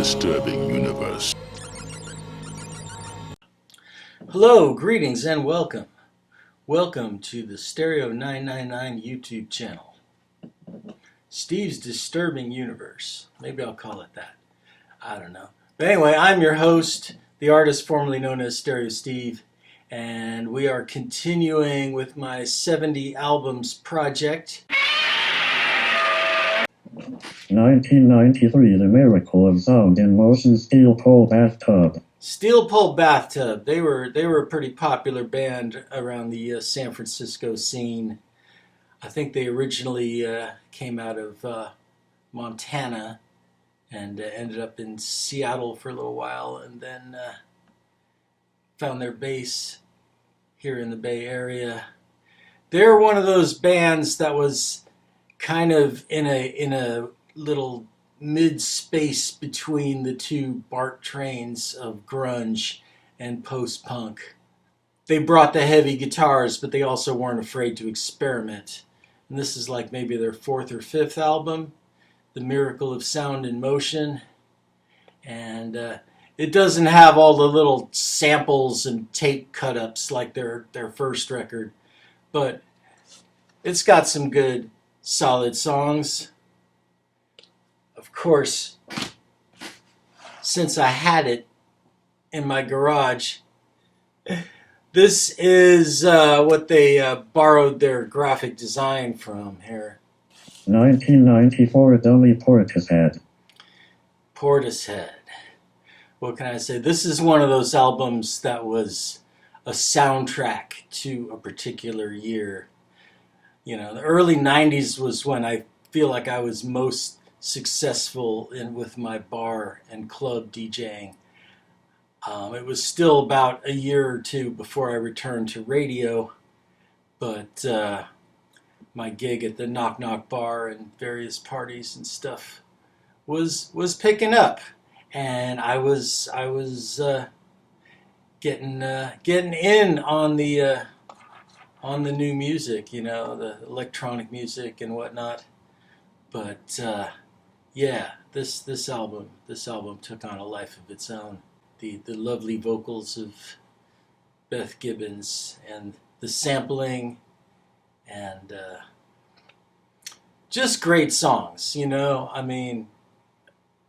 disturbing universe. Hello, greetings, and welcome. Welcome to the Stereo 999 YouTube channel. Steve's Disturbing Universe. Maybe I'll call it that. I don't know. But anyway, I'm your host, the artist formerly known as Stereo Steve, and we are continuing with my 70 albums project. 1993, The Miracle of Sound in Motion, Steel Pole Bathtub. Steel Pole Bathtub. They were a pretty popular band around the San Francisco scene. I think they originally came out of Montana and ended up in Seattle for a little while, and then found their base here in the Bay Area. They're one of those bands that was kind of in a little mid-space between the two BART trains of grunge and post-punk. They brought the heavy guitars, but they also weren't afraid to experiment. And this is like maybe their fourth or fifth album, The Miracle of Sound in Motion. And it doesn't have all the little samples and tape cut-ups like their first record, but it's got some good, solid songs. Of course, since I had it in my garage, this is what they borrowed their graphic design from here. 1994, Dummy Portishead. Portishead. What can I say? This is one of those albums that was a soundtrack to a particular year. You know, the early 90s was when I feel like I was most successful with my bar and club DJing. It was still about a year or two before I returned to radio, but my gig at the Knock Knock Bar and various parties and stuff was picking up, and I was getting in on the new music, you know, the electronic music and whatnot. But yeah, this album took on a life of its own. The lovely vocals of Beth Gibbons and the sampling and just great songs, you know. I mean,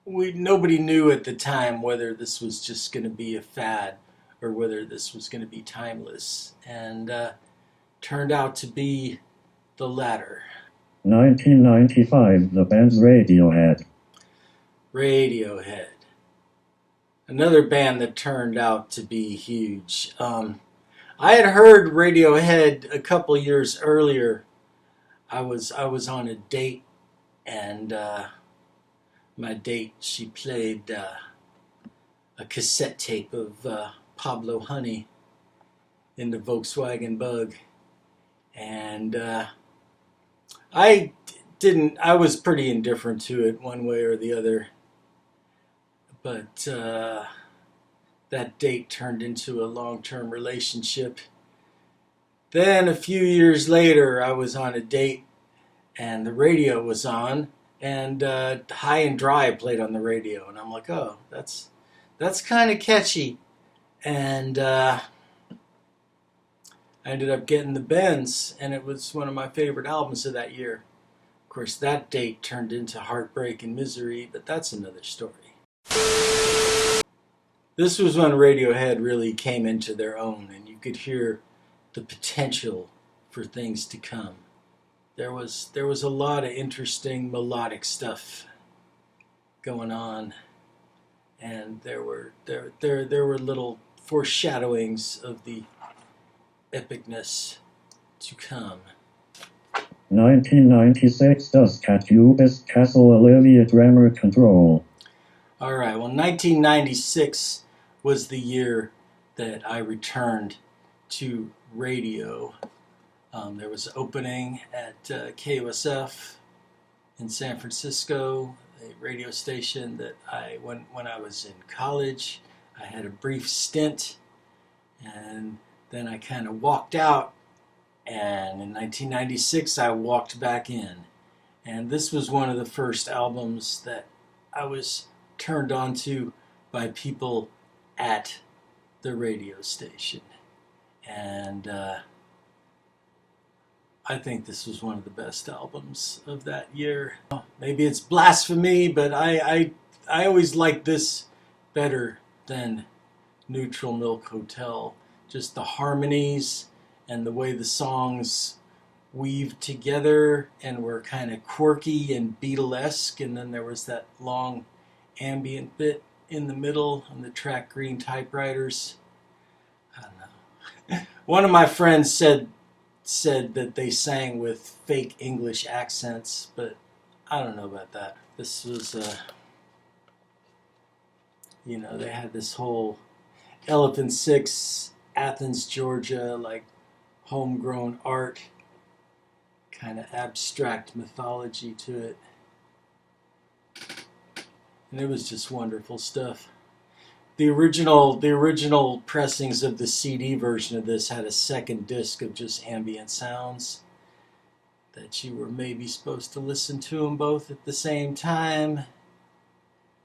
nobody knew at the time whether this was just going to be a fad or whether this was going to be timeless, and turned out to be the latter. 1995, the band's Radiohead. Radiohead. Another band that turned out to be huge. I had heard Radiohead a couple years earlier. I was on a date, and my date, she played a cassette tape of Pablo Honey in the Volkswagen Bug, and I was pretty indifferent to it one way or the other. But that date turned into a long-term relationship. Then a few years later, I was on a date, and the radio was on, and High and Dry played on the radio, and I'm like, oh, that's kind of catchy. And I ended up getting the Bends, and it was one of my favorite albums of that year. Of course, that date turned into Heartbreak and Misery, but that's another story. This was when Radiohead really came into their own, and you could hear the potential for things to come. There was a lot of interesting melodic stuff going on, and there were little foreshadowings of the epicness to come. 1996, Dust Cat Cubist Castle Olivia Grammar Control. All right, well, 1996 was the year that I returned to radio. There was an opening at KUSF in San Francisco, a radio station that when I was in college, I had a brief stint, and then I kind of walked out, and in 1996 I walked back in. And this was one of the first albums that I was turned on to by people at the radio station. And I think this was one of the best albums of that year. Maybe it's blasphemy, but I always liked this better than Neutral Milk Hotel. Just the harmonies and the way the songs weaved together and were kind of quirky and Beatlesque, and then there was that long ambient bit in the middle on the track Green Typewriters. I don't know. One of my friends said that they sang with fake English accents, but I don't know about that. This was, they had this whole Elephant Six, Athens, Georgia, like homegrown art, kind of abstract mythology to it. And it was just wonderful stuff. The original pressings of the CD version of this had a second disc of just ambient sounds that you were maybe supposed to listen to them both at the same time,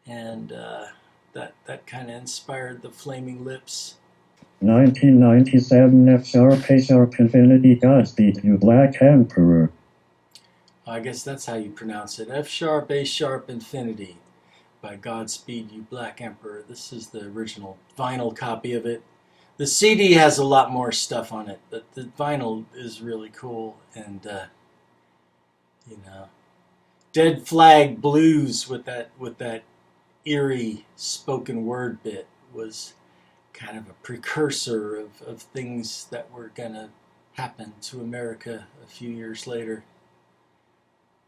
and that kind of inspired the Flaming Lips. 1997 F sharp A sharp Infinity Godspeed You Black Emperor. I guess that's how you pronounce it. F sharp A sharp Infinity by Godspeed You Black Emperor. This is the original vinyl copy of it. The CD has a lot more stuff on it, but the vinyl is really cool. And Dead Flag Blues with that eerie spoken word bit was kind of a precursor of things that were gonna happen to America a few years later.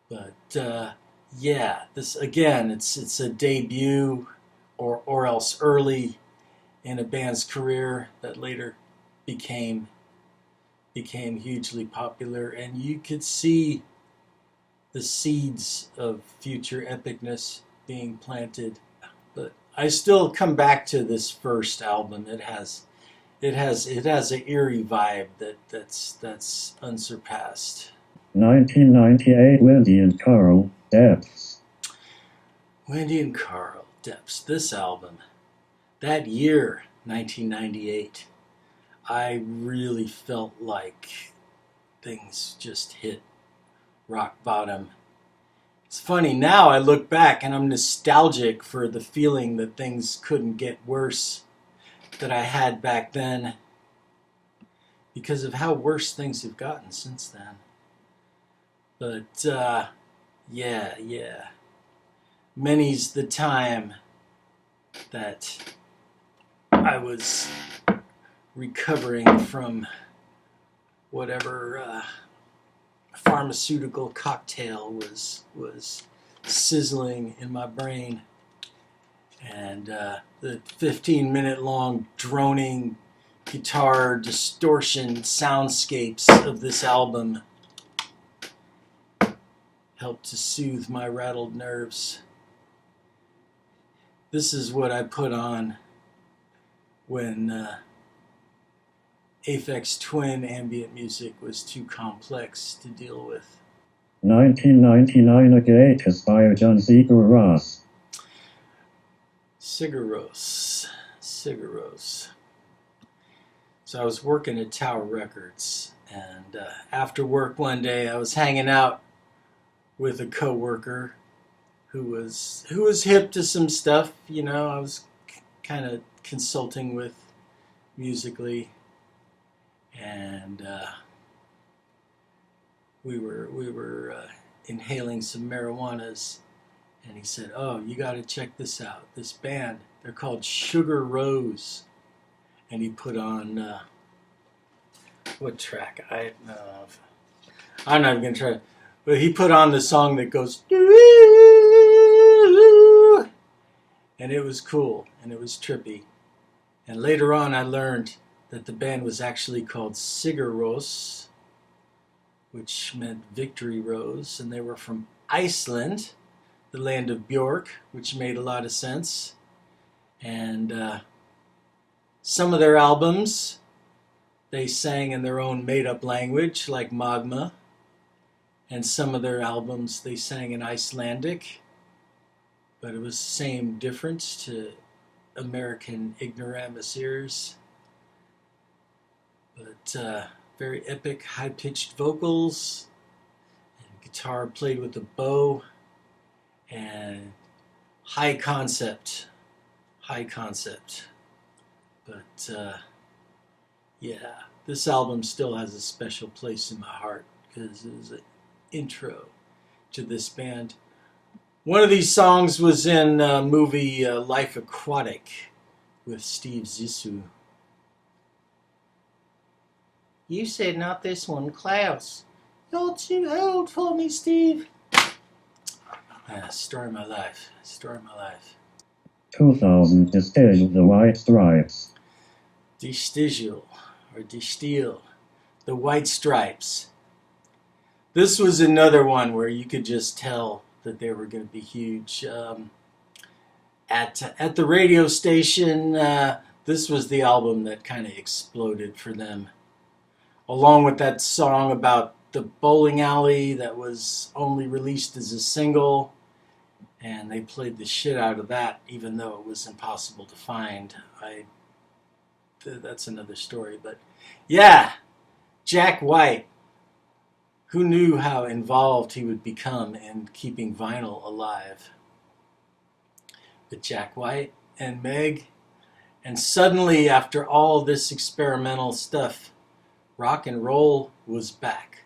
But yeah, this again, it's a debut or else early in a band's career that later became hugely popular, and you could see the seeds of future epicness being planted. But I still come back to this first album. It has an eerie vibe that's unsurpassed. 1998 Wendy and Carl, Depths. Wendy and Carl, Depths. This album, that year, 1998, I really felt like things just hit rock bottom. It's funny, now I look back and I'm nostalgic for the feeling that things couldn't get worse that I had back then, because of how worse things have gotten since then. But yeah. Many's the time that I was recovering from whatever pharmaceutical cocktail was sizzling in my brain, and the 15-minute long droning guitar distortion soundscapes of this album helped to soothe my rattled nerves. This is what I put on when Aphex Twin ambient music was too complex to deal with. 1999 Agatus by John Sigur Rós. Sigur Rós. So I was working at Tower Records, and after work one day I was hanging out with a coworker who was hip to some stuff. I was kind of consulting with musically, and we were inhaling some marijuanas, and he said, "Oh, you got to check this out. This band, they're called Sugar Rose," and he put on what track? I'm not even gonna try. But he put on the song that goes, and it was cool, and it was trippy. And later on I learned that the band was actually called Sigur Rós, which meant Victory Rose, and they were from Iceland, the land of Björk, which made a lot of sense. And some of their albums, they sang in their own made-up language, like Magma. And some of their albums they sang in Icelandic, but it was same difference to American ignoramuses. But very epic, high-pitched vocals, and guitar played with a bow, and high concept. But yeah, this album still has a special place in my heart because it was an intro to this band. One of these songs was in the movie Life Aquatic with Steve Zissou. You said not this one, Klaus. You're too old for me, Steve. Story of my life. 2000 Distill the White Stripes. Distill, the White Stripes. This was another one where you could just tell that they were going to be huge. At the radio station, this was the album that kind of exploded for them. Along with that song about the bowling alley that was only released as a single. And they played the shit out of that, even though it was impossible to find. That's another story. But yeah, Jack White. Who knew how involved he would become in keeping vinyl alive? But Jack White and Meg. And suddenly, after all this experimental stuff, rock and roll was back.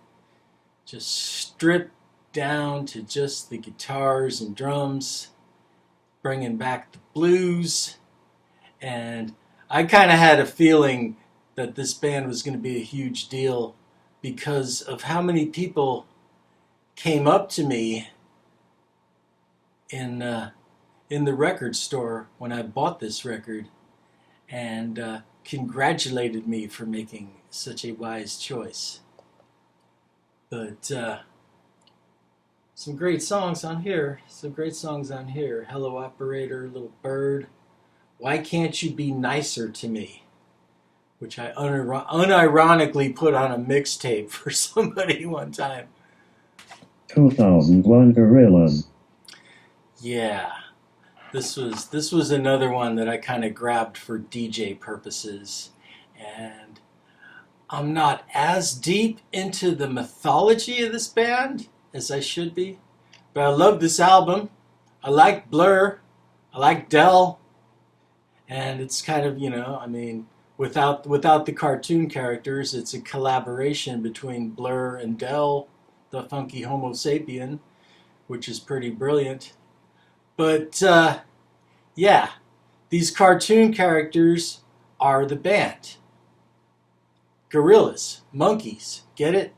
Just stripped down to just the guitars and drums, bringing back the blues. And I kind of had a feeling that this band was going to be a huge deal because of how many people came up to me in the record store when I bought this record and congratulated me for making such a wise choice. But some great songs on here. Hello Operator, Little Bird. Why Can't You Be Nicer to Me? Which I unironically put on a mixtape for somebody one time. 2001 Gorillaz. Yeah. This was another one that I kind of grabbed for DJ purposes. And I'm not as deep into the mythology of this band as I should be, but I love this album. I like Blur, I like Dell, and it's kind of, without the cartoon characters, it's a collaboration between Blur and Dell, the funky Homo sapien, which is pretty brilliant. But yeah, these cartoon characters are the band. Gorillas, monkeys, get it?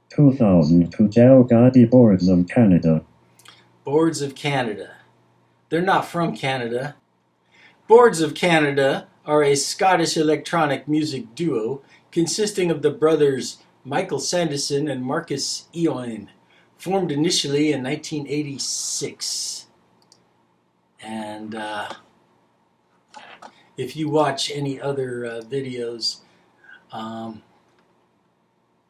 2002 Delgado Boards of Canada. Boards of Canada. They're not from Canada. Boards of Canada are a Scottish electronic music duo consisting of the brothers Michael Sanderson and Marcus Eoin, formed initially in 1986. And if you watch any other videos,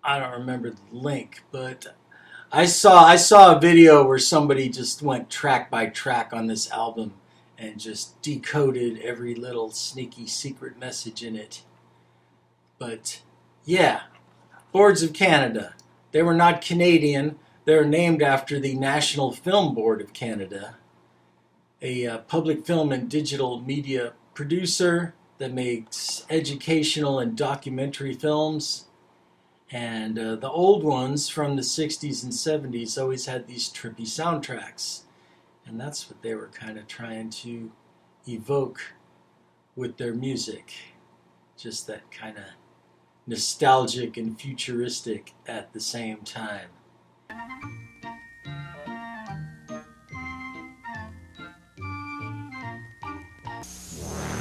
I don't remember the link, but I saw a video where somebody just went track by track on this album and just decoded every little sneaky secret message in it. But yeah, Boards of Canada. They were not Canadian. They're named after the National Film Board of Canada, a public film and digital media producer that makes educational and documentary films. And the old ones from the 60s and 70s always had these trippy soundtracks. And that's what they were kind of trying to evoke with their music. Just that kind of nostalgic and futuristic at the same time.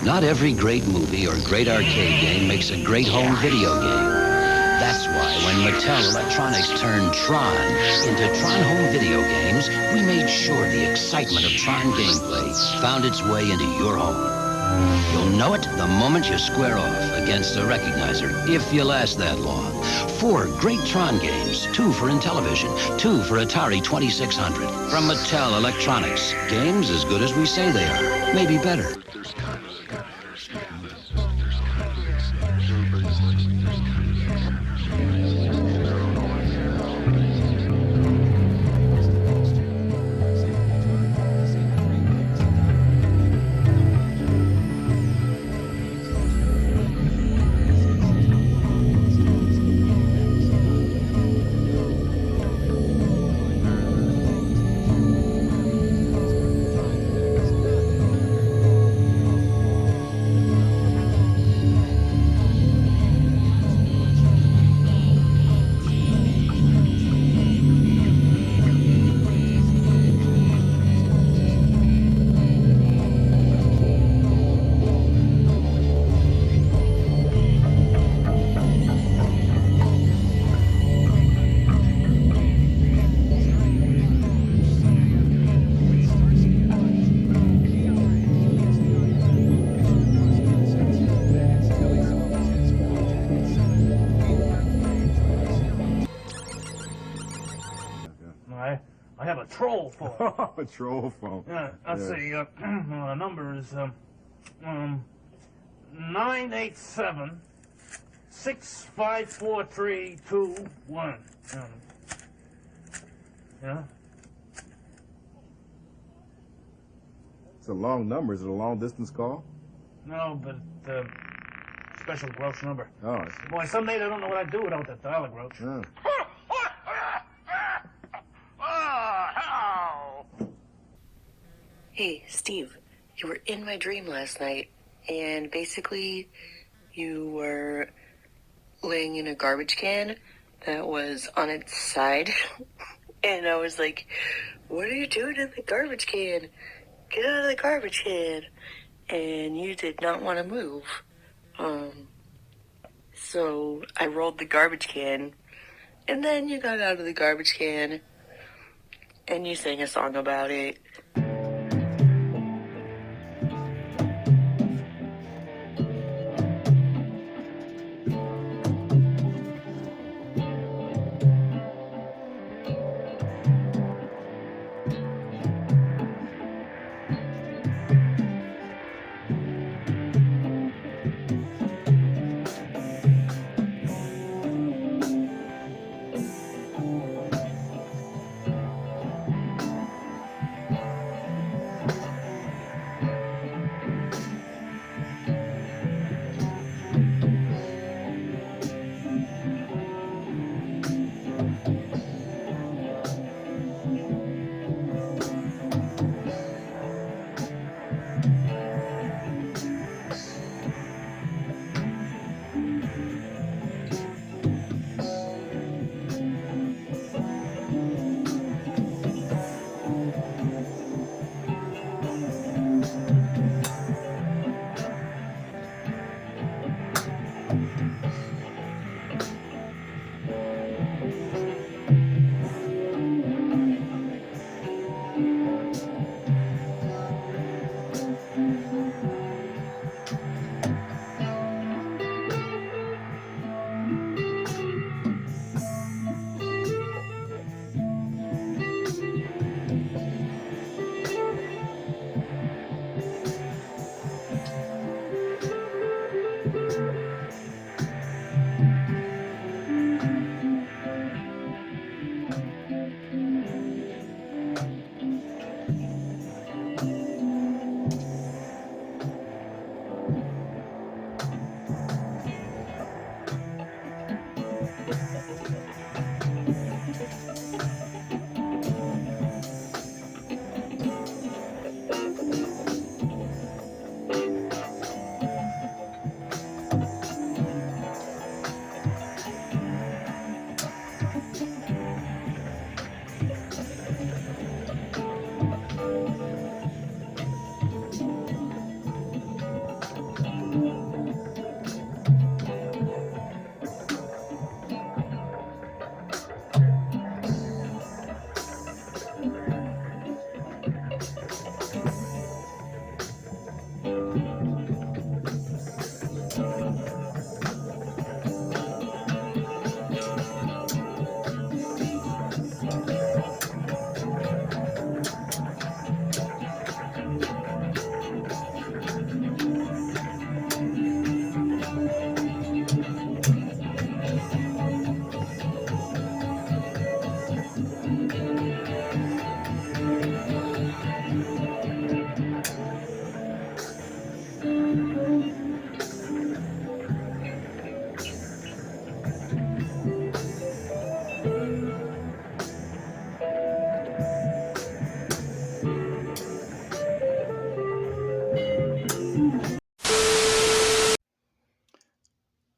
Not every great movie or great arcade game makes a great home video game. That's why when Mattel Electronics turned Tron into Tron Home Video Games, we made sure the excitement of Tron gameplay found its way into your home. You'll know it the moment you square off against the recognizer, if you last that long. 4 great Tron games, 2 for Intellivision, 2 for Atari 2600. From Mattel Electronics. Games as good as we say they are. Maybe better. I have a troll phone. A troll phone. Yeah, let's see. The number is 987 654 Yeah. It's a long number. Is it a long distance call? No, but special gross number. Oh. Boy, some days I don't know what I'd do without that dial gross. Yeah. Hey, Steve, you were in my dream last night, and basically you were laying in a garbage can that was on its side, and I was like, what are you doing in the garbage can? Get out of the garbage can. And you did not want to move. So I rolled the garbage can, and then you got out of the garbage can, and you sang a song about it.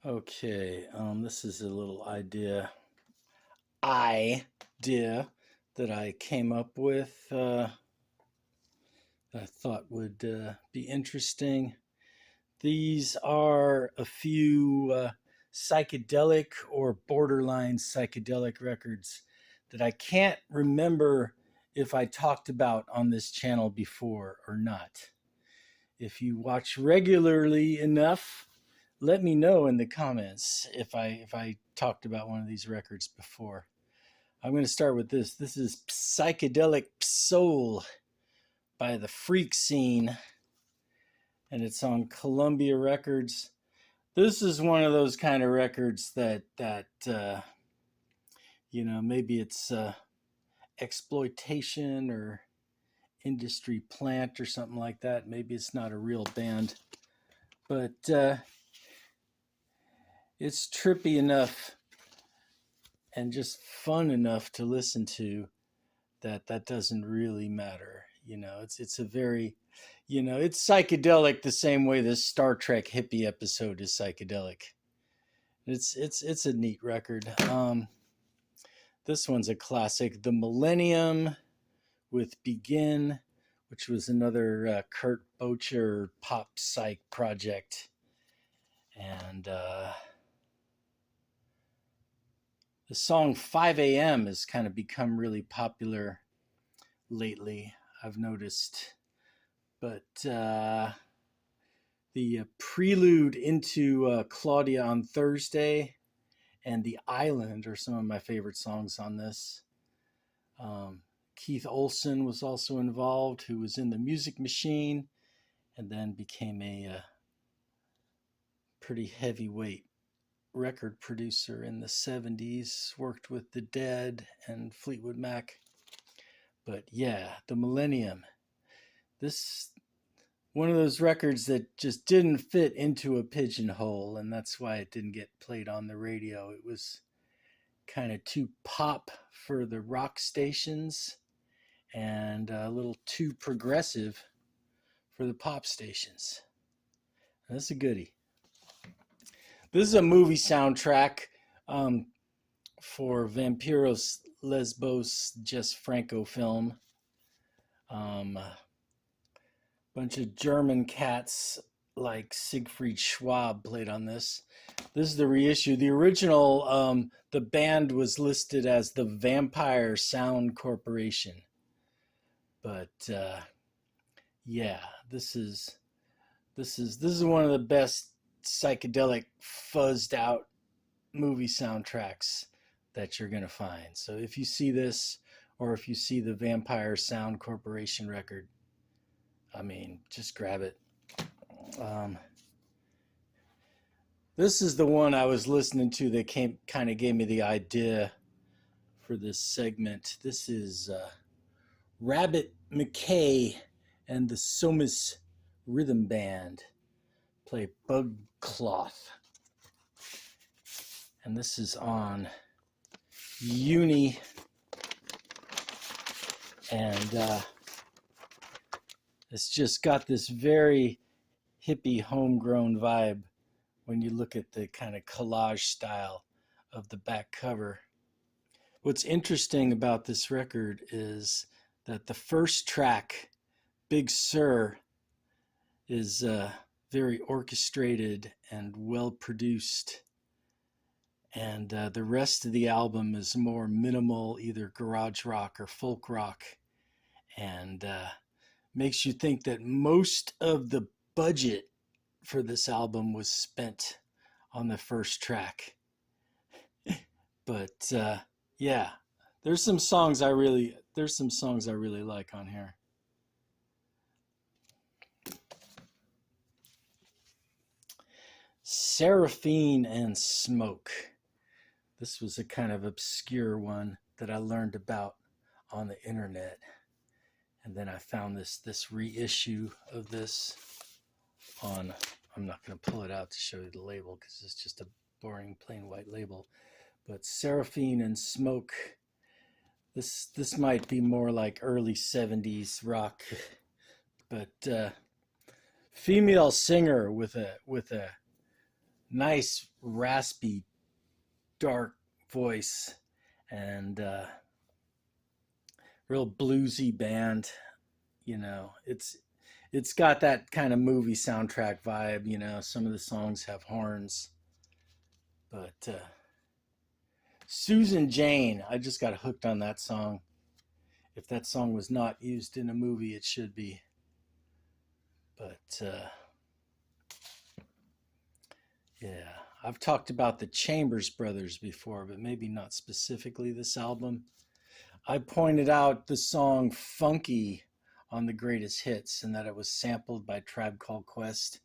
Okay, this is a little idea that I came up with that I thought would be interesting. These are a few psychedelic or borderline psychedelic records that I can't remember if I talked about on this channel before or not. If you watch regularly enough, let me know in the comments if I talked about one of these records before. I'm going to start with this. This is Psychedelic Soul by the Freak Scene, and it's on Columbia Records. This is one of those kind of records that maybe it's exploitation or industry plant or something like that. Maybe it's not a real band, but it's trippy enough and just fun enough to listen to that doesn't really matter. It's a very, it's psychedelic the same way this Star Trek hippie episode is psychedelic. It's a neat record. This one's a classic, The Millennium with Begin, which was another Kurt Bocher pop psych project. And the song 5 a.m. has kind of become really popular lately, I've noticed. But the prelude into Claudia on Thursday and The Island are some of my favorite songs on this. Keith Olsen was also involved, who was in the Music Machine and then became a pretty heavyweight record producer in the 70s, worked with The Dead and Fleetwood Mac. But yeah, The Millennium. This one of those records that just didn't fit into a pigeonhole, and that's why it didn't get played on the radio. It was kind of too pop for the rock stations and a little too progressive for the pop stations. That's a goodie. This is a movie soundtrack for Vampiros Lesbos Jess Franco film. Bunch of German cats like Siegfried Schwab played on this. This is the reissue. The original, the band was listed as the Vampire Sound Corporation. But yeah, this is one of the best psychedelic fuzzed out movie soundtracks that you're going to find. So if you see this, or if you see the Vampire Sound Corporation record, I mean, just grab it. This is the one I was listening to that kind of gave me the idea for this segment. This is Rabbit McKay and the Somas Rhythm Band play Bug Cloth. And this is on Uni. And it's just got this very hippie homegrown vibe when you look at the kind of collage style of the back cover. What's interesting about this record is that the first track, Big Sur, is very orchestrated and well produced. And the rest of the album is more minimal, either garage rock or folk rock. And makes you think that most of the budget for this album was spent on the first track. But yeah, there's some songs I really like on here. Seraphine and Smoke. This was a kind of obscure one that I learned about on the internet. And then I found this reissue of this on, I'm not going to pull it out to show you the label because it's just a boring plain white label. But Seraphine and Smoke, this might be more like early 70s rock. But female singer with a nice, raspy, dark voice, and real bluesy band. You know, it's got that kind of movie soundtrack vibe. You know, some of the songs have horns, but Susan Jane, I just got hooked on that song. If that song was not used in a movie, it should be. But yeah, I've talked about the Chambers Brothers before, but maybe not specifically this album. I pointed out the song Funky on the Greatest Hits and that it was sampled by Tribe Called Quest.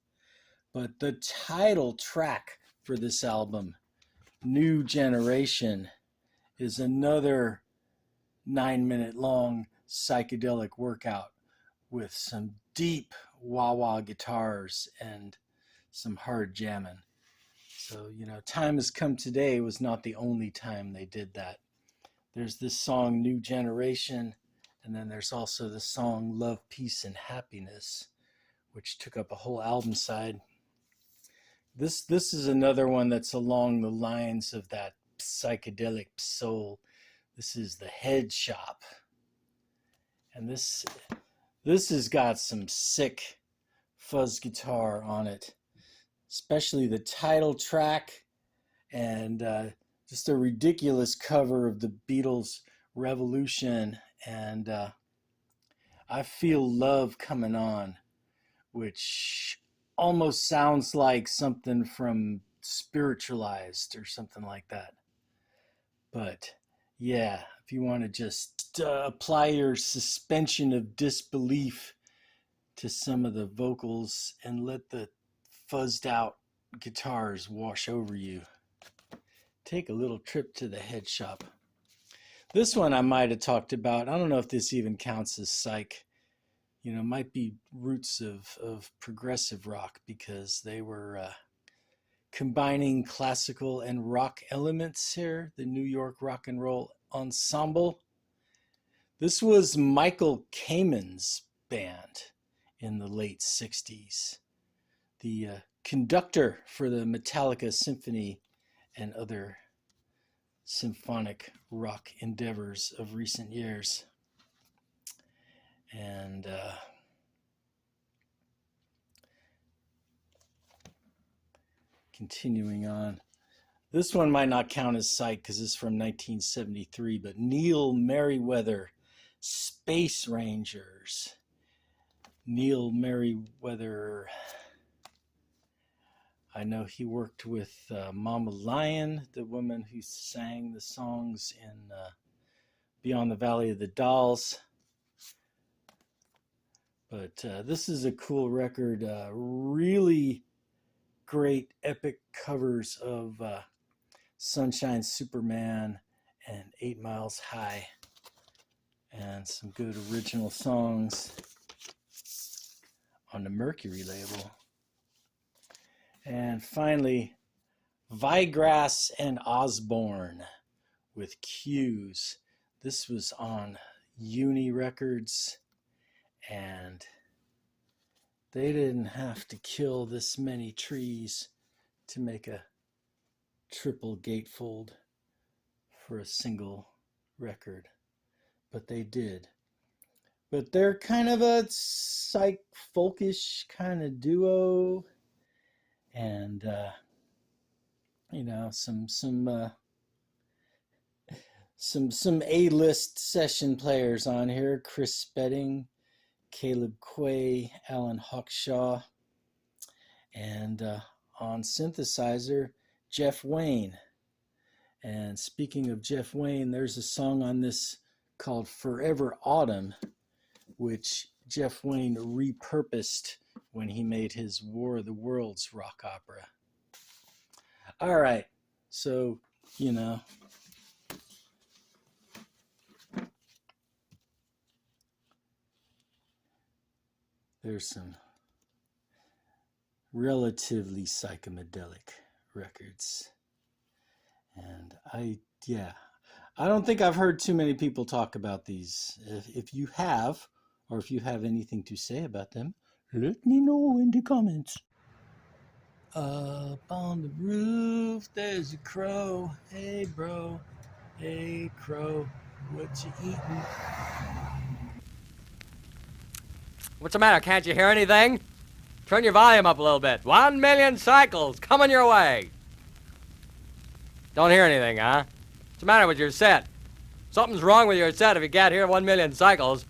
But the title track for this album, New Generation, is another 9-minute long psychedelic workout with some deep wah-wah guitars and some hard jamming. So, you know, Time Has Come Today was not the only time they did that. There's this song, New Generation, and then there's also the song Love, Peace, and Happiness, which took up a whole album side. This is another one that's along the lines of that psychedelic soul. This is The Head Shop. And this has got some sick fuzz guitar on it, especially the title track and just a ridiculous cover of the Beatles' Revolution and I Feel Love Coming On, which almost sounds like something from Spiritualized or something like that. But yeah, if you want to just apply your suspension of disbelief to some of the vocals and let the fuzzed out guitars wash over you, take a little trip to the Head Shop. This one I might have talked about. I don't know if this even counts as psych. You know, might be roots of progressive rock because they were combining classical and rock elements here, the New York Rock and Roll Ensemble. This was Michael Kamen's band in the late 60s. The conductor for the Metallica Symphony and other symphonic rock endeavors of recent years. And continuing on. This one might not count as psych because it's from 1973, but Neil Merriweather, Space Rangers. Neil Merriweather, I know he worked with Mama Lion, the woman who sang the songs in Beyond the Valley of the Dolls. But this is a cool record, really great epic covers of Sunshine Superman and 8 Miles High, and some good original songs on the Mercury label. And finally, Vigrass and Osborne with Cues. This was on Uni Records, and they didn't have to kill this many trees to make a triple gatefold for a single record, but they did. But they're kind of a psych folkish kind of duo, and you know, some A-list session players on here: Chris Spedding, Caleb Quay, Alan Hawkshaw, and on synthesizer, Jeff Wayne. And speaking of Jeff Wayne, there's a song on this called Forever Autumn, which Jeff Wayne repurposed when he made his War of the Worlds rock opera. All right, so, you know, there's some relatively psychedelic records. And I don't think I've heard too many people talk about these. If you have, or if you have anything to say about them, let me know in the comments. Up on the roof, there's a crow. Hey, bro. Hey, crow. What you eating? What's the matter? Can't you hear anything? Turn your volume up a little bit. 1 million cycles coming your way. Don't hear anything, huh? What's the matter with your set? Something's wrong with your set if you can't hear 1 million cycles.